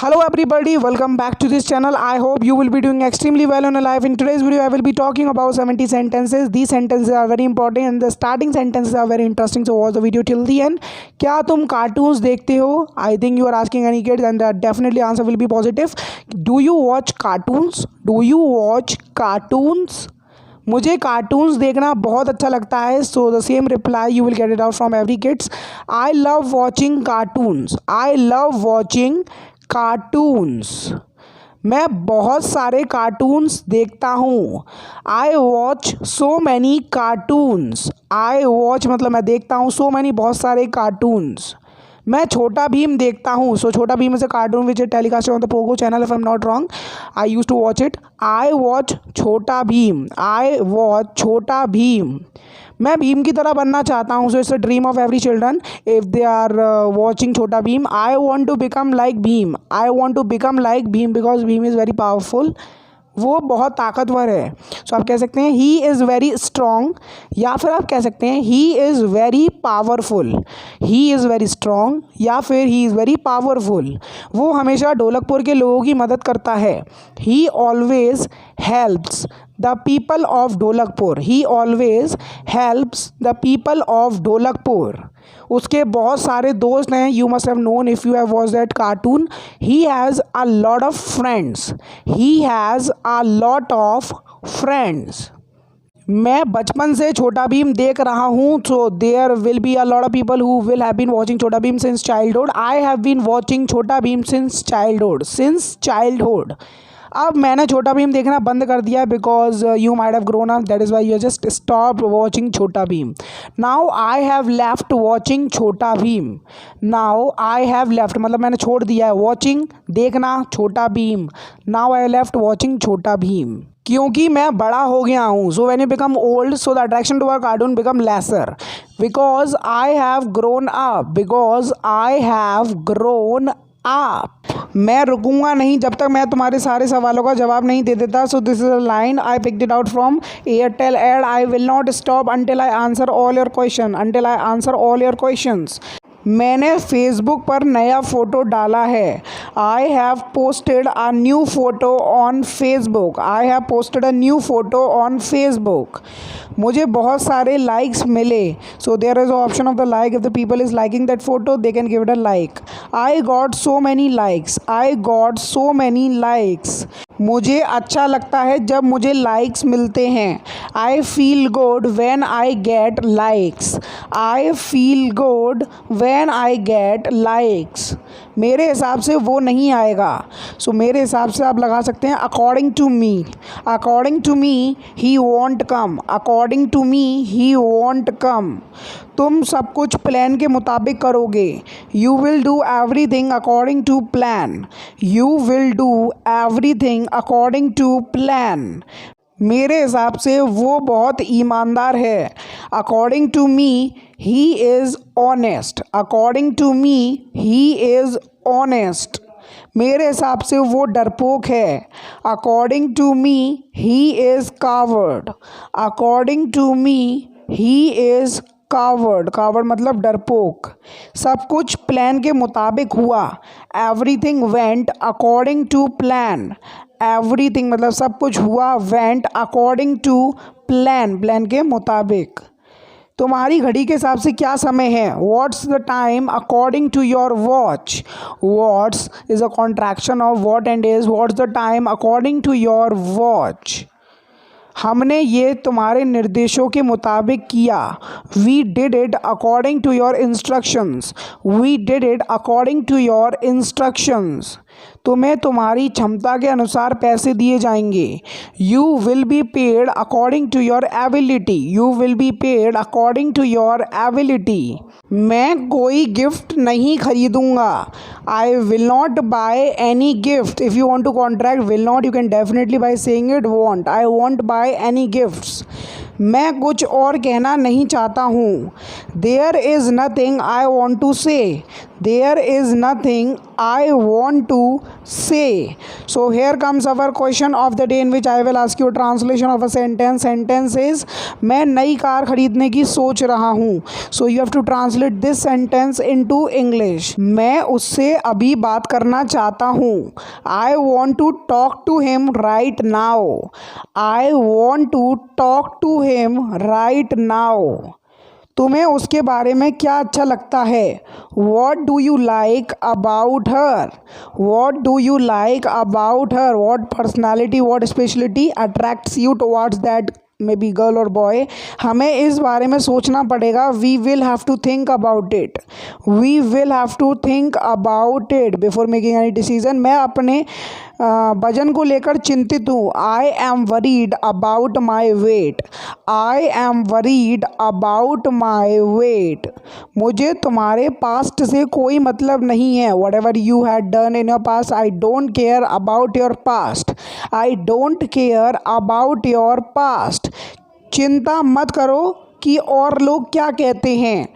Hello everybody, welcome back to this channel. I hope you will be doing extremely well on your life. In today's video I will be talking about 70 sentences. These sentences are very important and the starting sentences are very interesting, so watch the video till the end. क्या तुम cartoons देखते हो? I think you are asking any kids and definitely answer will be positive. Do you watch cartoons? Do you watch cartoons? मुझे cartoons देखना बहुत अच्छा लगता है. So the same reply you will get it out from every kids. I love watching cartoons. I love watching cartoons. मैं बहुत सारे cartoons देखता हूँ. I watch so many cartoons. I watch मतलब मैं देखता हूँ, सो मैनी बहुत सारे कार्टून्स. मैं छोटा भीम देखता हूँ. So Chhota Bheem is a cartoon which is telecast on the Pogo channel if I am not wrong. I use to watch it. I watch Chhota Bheem. I watch Chhota Bhim. मैं भीम की तरह बनना चाहता हूँ. So it's a dream of every children if they are watching Chhota Bheem. I want to become like Bheem. I want to become like Bheem because Bheem is very powerful. वो बहुत ताकतवर है. सो आप कह सकते हैं ही इज़ वेरी स्ट्रॉन्ग, या फिर आप कह सकते हैं he is very powerful. He is very strong या फिर ही इज़ वेरी पावरफुल. वो हमेशा ढोलकपुर के लोगों की मदद करता है. He always helps the people of Dholakpur. He always helps the people of Dholakpur. उसके बहुत सारे दोस्त हैं. You must have known if you have watch that cartoon. He has a lot of friends. He has a lot of friends. मैं बचपन से छोटा भीम देख रहा हूँ. So there will be a lot of people who will have been watching Chhota Bheem since childhood. I have been watching Chhota Bheem since childhood. Since childhood. अब मैंने छोटा भीम देखना बंद कर दिया है because you might have grown up, that is why you just stop watching Chhota Bheem. Now I have left watching Chhota Bheem. Now I have left मतलब मैंने छोड़ दिया है वॉचिंग देखना Chhota Bheem. Now I left watching Chhota Bheem क्योंकि मैं बड़ा हो गया हूँ. So when you become old so the attraction to our cartoon become lesser because I have grown up. Because I have grown up. मैं रुकूंगा नहीं जब तक मैं तुम्हारे सारे सवालों का जवाब नहीं दे देता. So this is a line I picked it out from Airtel ad. I will not stop until I answer all your question. Until I answer all your questions. मैंने फेसबुक पर नया फ़ोटो डाला है. I have posted a new photo on Facebook. I have posted a new photo on Facebook. मुझे बहुत सारे likes मिले. So there is option of the like. If the people is liking that photo they can give it a like. I got so many likes. I got so many likes. मुझे अच्छा लगता है जब मुझे likes मिलते हैं. I feel good when I get likes. I feel good when I get likes. मेरे हिसाब से वो नहीं आएगा. सो मेरे हिसाब से आप लगा सकते हैं according to me. According to me he want come. According to me he want come. तुम सब कुछ प्लान के मुताबिक करोगे. You will do everything according to plan. You will do everything according to plan. मेरे हिसाब से वो बहुत ईमानदार है. According to me he is honest. According to me he is honest. मेरे हिसाब से वो डरपोक है. According to me he is coward. According to me he is coward. Coward मतलब डरपोक. सब कुछ प्लान के मुताबिक हुआ. Everything went according to plan. Everything मतलब सब कुछ हुआ. Went according to plan. Plan के मुताबिक. तुम्हारी घड़ी के हिसाब से क्या समय है. What's the time according to your watch. What's is a contraction of what and is. What's the time according to your watch. हमने ये तुम्हारे निर्देशों के मुताबिक किया. We did it according to your instructions. We did it according to your instructions. तुम्हें तुम्हारी क्षमता के अनुसार पैसे दिए जाएंगे. You will be paid according to your ability. You will be paid according to your ability. मैं कोई गिफ्ट नहीं खरीदूंगा. I will not buy any gift. If you want to contract will not you can definitely buy saying it won't. I won't buy any gifts. मैं कुछ और कहना नहीं चाहता हूँ. There is nothing I want to say. There is nothing I want to say. So here comes our question of the day in which I will ask you a translation of a sentence. Sentence is मैं नई car खरीदने की सोच रहा हूँ. So you have to translate this sentence into English. मैं उससे अभी बात करना चाहता हूँ. I want to talk to him right now. I want to talk to him right now. तुम्हें उसके बारे में क्या अच्छा लगता है? What do you like about her? What do you like about her? What personality, what specialty attracts you towards that maybe girl or boy? हमें इस बारे में सोचना पड़ेगा. We will have to think about it. We will have to think about it before making any decision. मैं अपने वजन को लेकर चिंतित हूँ. I am worried about my weight. I am worried about my weight. मुझे तुम्हारे पास्ट से कोई मतलब नहीं है. Whatever you had done in your past, I don't care about your past. I don't care about your past. चिंता मत करो कि और लोग क्या कहते हैं.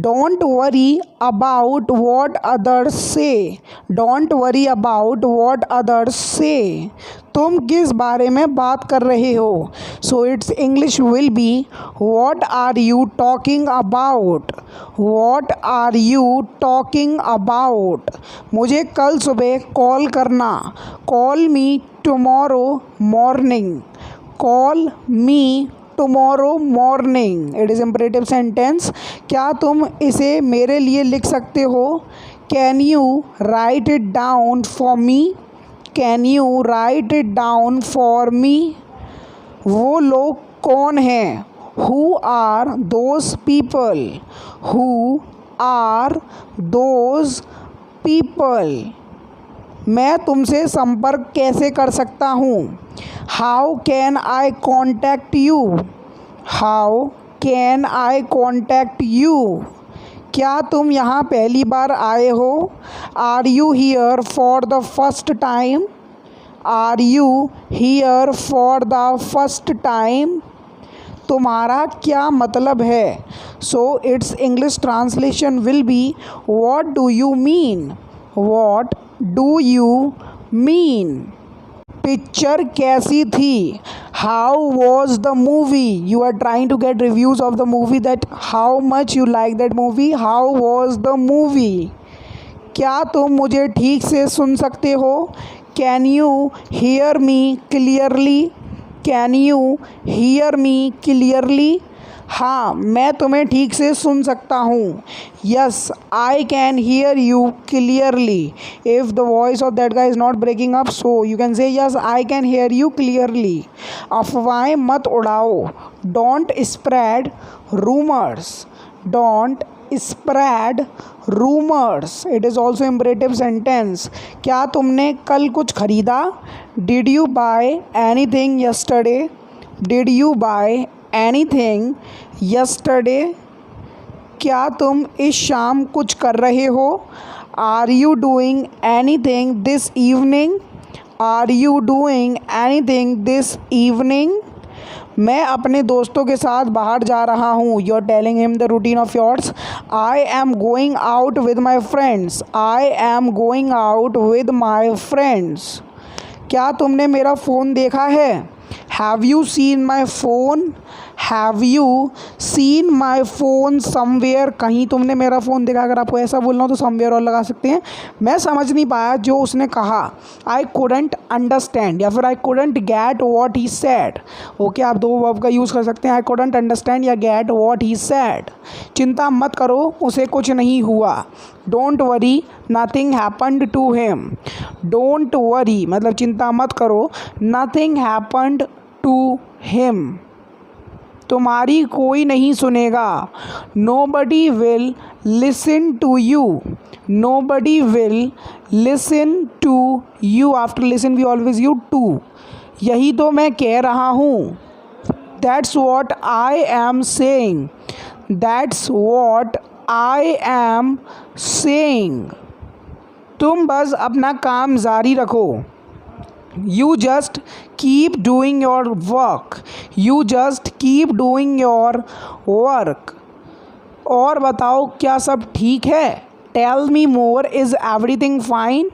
Don't worry about what others say. Don't worry about what others say. तुम किस बारे में बात कर रहे हो? So its English will be what are you talking about? What are you talking about? मुझे कल सुबह कॉल करना. Call me tomorrow morning. Call me tomorrow morning. It is imperative sentence. क्या तुम इसे मेरे लिए लिख सकते हो? Can you write it down for me? Can you write it down for me? वो लोग कौन हैं? Who are those people? Who are those people? मैं तुमसे संपर्क कैसे कर सकता हूँ? How can I contact you? How can I contact you? क्या तुम यहाँ पहली बार आए हो? Are you here for the first time? Are you here for the first time? तुम्हारा क्या मतलब है? So its English translation will be what do you mean? What do you mean? Picture कैसी थी? How was the movie? You are trying to get reviews of the movie, that how much you like that movie. How was the movie? क्या तुम मुझे ठीक से सुन सकते हो? Can you hear me clearly? Can you hear me clearly? हाँ, मैं तुम्हें ठीक से सुन सकता हूँ. Yes, I can hear you clearly. If the voice of that guy is not breaking up, so you can say yes, I can hear you clearly. अफवाहें मत उड़ाओ. Don't spread rumors. Don't spread rumors. It is also imperative sentence. क्या तुमने कल कुछ खरीदा? Did you buy anything yesterday? Did you buy anything yesterday? क्या तुम इस शाम कुछ कर रहे हो? Are you doing anything this evening? Are you doing anything this evening? मैं अपने दोस्तों के साथ बाहर जा रहा हूँ. You are telling him the routine of yours. I am going out with my friends. I am going out with my friends. क्या तुमने मेरा फ़ोन देखा है? Have you seen my phone? Have you seen my phone somewhere? कहीं तुमने मेरा phone देखा. अगर आपको ऐसा बोलना हो तो somewhere और लगा सकते हैं. मैं समझ नहीं पाया जो उसने कहा. I couldn't understand या फिर I couldn't get what he said. Okay, आप दो वर्ब का यूज़ कर सकते हैं. I couldn't understand या get what he said. चिंता मत करो, उसे कुछ नहीं हुआ. Don't worry, nothing happened to him. Don't worry मतलब चिंता मत करो. Nothing happened to him. तुम्हारी कोई नहीं सुनेगा. Nobody will listen to you. Nobody will listen to you. After listen we always use to. यही तो मैं कह रहा हूँ. That's what I am saying. That's what I am saying. तुम बस अपना काम जारी रखो. You just keep doing your work. You just keep doing your work. और बताओ क्या सब ठीक है? Tell me more, is everything fine.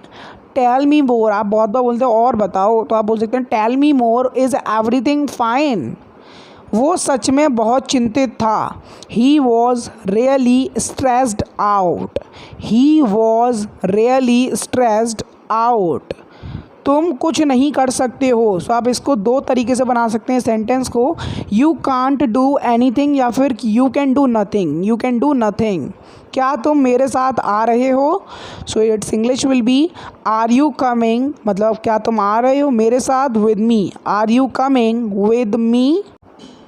Tell me more, आप बहुत बार बोलते हो और बताओ, तो आप बोल सकते हैं tell me more, is everything fine. वो सच में बहुत चिंतित था। He was really stressed out. He was really stressed out. तुम कुछ नहीं कर सकते हो। सो आप इसको दो तरीके से बना सकते हैं सेंटेंस को, यू कांट डू एनीथिंग या फिर you can do nothing. You can do nothing. क्या तुम मेरे साथ आ रहे हो? So it's English will be are you coming, मतलब क्या तुम आ रहे हो मेरे साथ, with me. Are you coming with me?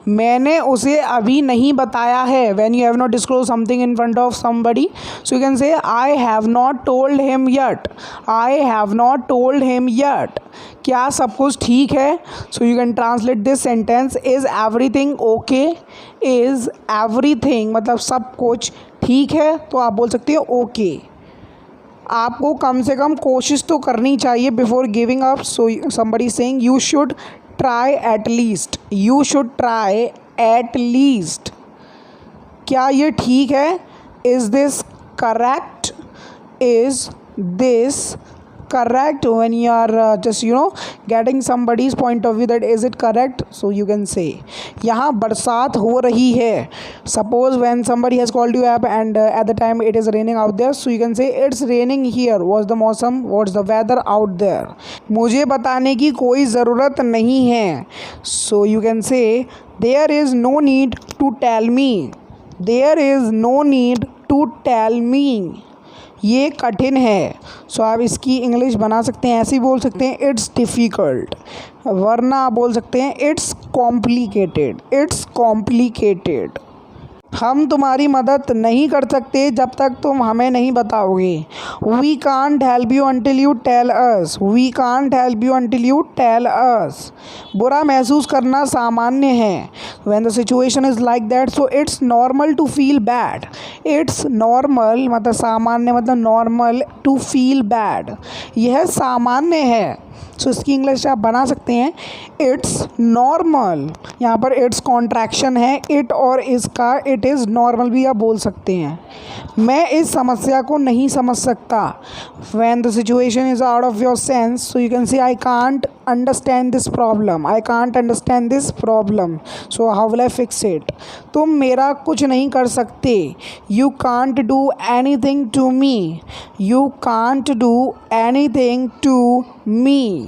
मैंने उसे अभी नहीं बताया है। When you have not disclose something in front of somebody, so you can say I have not told him yet. I have not told him yet. क्या सब कुछ ठीक है? सो you can translate this sentence, is everything okay. Is everything मतलब सब कुछ ठीक है, तो आप बोल सकते हो ओके। आपको कम से कम कोशिश तो करनी चाहिए before giving up. So somebody saying you should try at least. You should try at least. क्या ये ठीक है? Is this correct? Is this correct? When you are just getting somebody's point of view, that is it correct, so you can say यहाँ बरसात हो रही है। suppose when somebody has called you up and at the time it is raining out there, so you can say it's raining here, what's the मौसम, what's the weather out there। मुझे बताने की कोई ज़रूरत नहीं है, so you can say there is no need to tell me। there is no need to tell me। ये कठिन है। सो आप इसकी इंग्लिश बना सकते हैं, ऐसे ही बोल सकते हैं इट्स डिफ़िकल्ट, वरना आप बोल सकते हैं इट्स कॉम्प्लिकेटेड। It's complicated. हम तुम्हारी मदद नहीं कर सकते जब तक तुम हमें नहीं बताओगे। We can't help you until you tell us. We can't help you until you tell us. बुरा महसूस करना सामान्य है। When the situation is like that, so it's normal to feel bad. It's normal मतलब सामान्य, मतलब नॉर्मल टू फील बैड, यह सामान्य है। सो इसकी इंग्लिश आप बना सकते हैं इट्स नॉर्मल। यहाँ पर इट्स कॉन्ट्रैक्शन है, इट और इसका, इट इज़ नॉर्मल भी आप बोल सकते हैं। मैं इस समस्या को नहीं समझ सकता। When the situation is out of your sense, so you can say I can't understand this problem. I can't understand this problem, so how will I fix it. तुम मेरा कुछ नहीं कर सकते। You can't do anything to me. You can't do anything to me.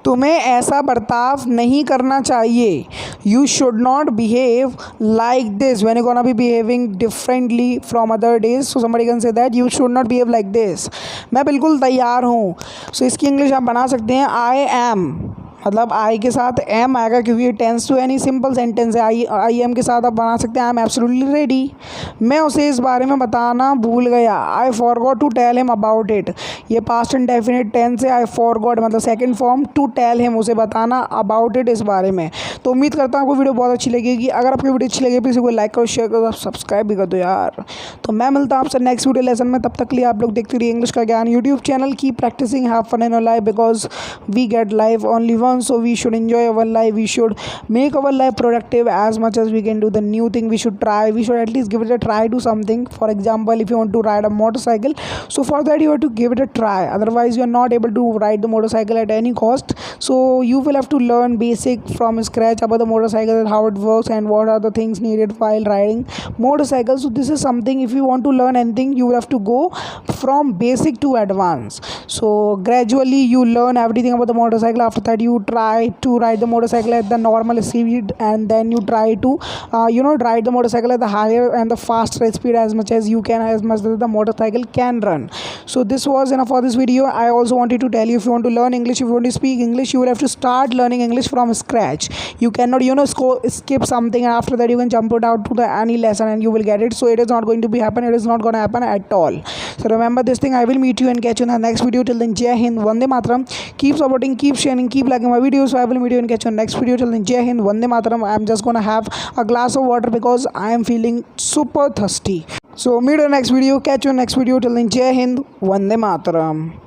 तुम्हें ऐसा बर्ताव नहीं करना चाहिए। You should not behave like this. When you gonna be behaving differently from other days, so somebody can say that you should not behave like this. मैं बिल्कुल तैयार हूँ। सो इसकी इंग्लिश आप बना सकते हैं आई एम, मतलब आई के साथ एम आएगा क्योंकि ये tense to any simple sentence है। आई एम के साथ आप बना सकते हैं आई एम एब्सोल्युटली रेडी। मैं उसे इस बारे में बताना भूल गया। I forgot to tell him about it. ये पास्ट एंड डेफिनेट टेंस है। आई फॉरगॉट मतलब second form, to tell him उसे बताना, अबाउट इट इस बारे में। तो उम्मीद करता हूँ आपको वीडियो बहुत अच्छी लगेगी। अगर आपको वीडियो अच्छी लगे प्लीज़ कोई लाइक करो, शेयर करो, सब्सक्राइब भी कर दो यार। तो मैं मिलता हूँ आपसे नेक्स्ट वीडियो लेसन में। तब तक के लिए आप लोग देखते रहिए इंग्लिश का ज्ञान YouTube channel. Keep practising, have fun in your life because we get life only one, so we should enjoy our life. We should make our life productive as much as we can do the new thing. We should try, we should at least give it a try to something. For example, if you want to ride a motorcycle, so for that you have to give it a try, otherwise you are not able to ride the motorcycle at any cost. So you will have to learn basic from scratch about the motorcycle and how it works and what are the things needed while riding motorcycle. So this is something, if you want to learn anything, you will have to go from basic to advanced. So gradually you learn everything about the motorcycle. After that you try to ride the motorcycle at the normal speed, and then you try to ride the motorcycle at the higher and the faster speed as much as you can, as much as the motorcycle can run. So this was enough for this video. I also wanted to tell you, if you want to learn English, if you want to speak English, you will have to start learning English from scratch. You cannot skip something and after that you can jump it out to the any lesson and you will get it. So it is not going to be happen. It is not going to happen at all. So remember this thing. I will meet you and catch you in the next video. Till then, Jai Hind, Vande Mataram. Keep supporting, keep sharing, keep liking my videos. So I will meet you and catch you in the next video. Till then, Jai Hind, Vande Mataram. I am just gonna have a glass of water because I am feeling super thirsty. So meet you in the next video. Catch you in the next video. Till then, Jai Hind, Vande Mataram.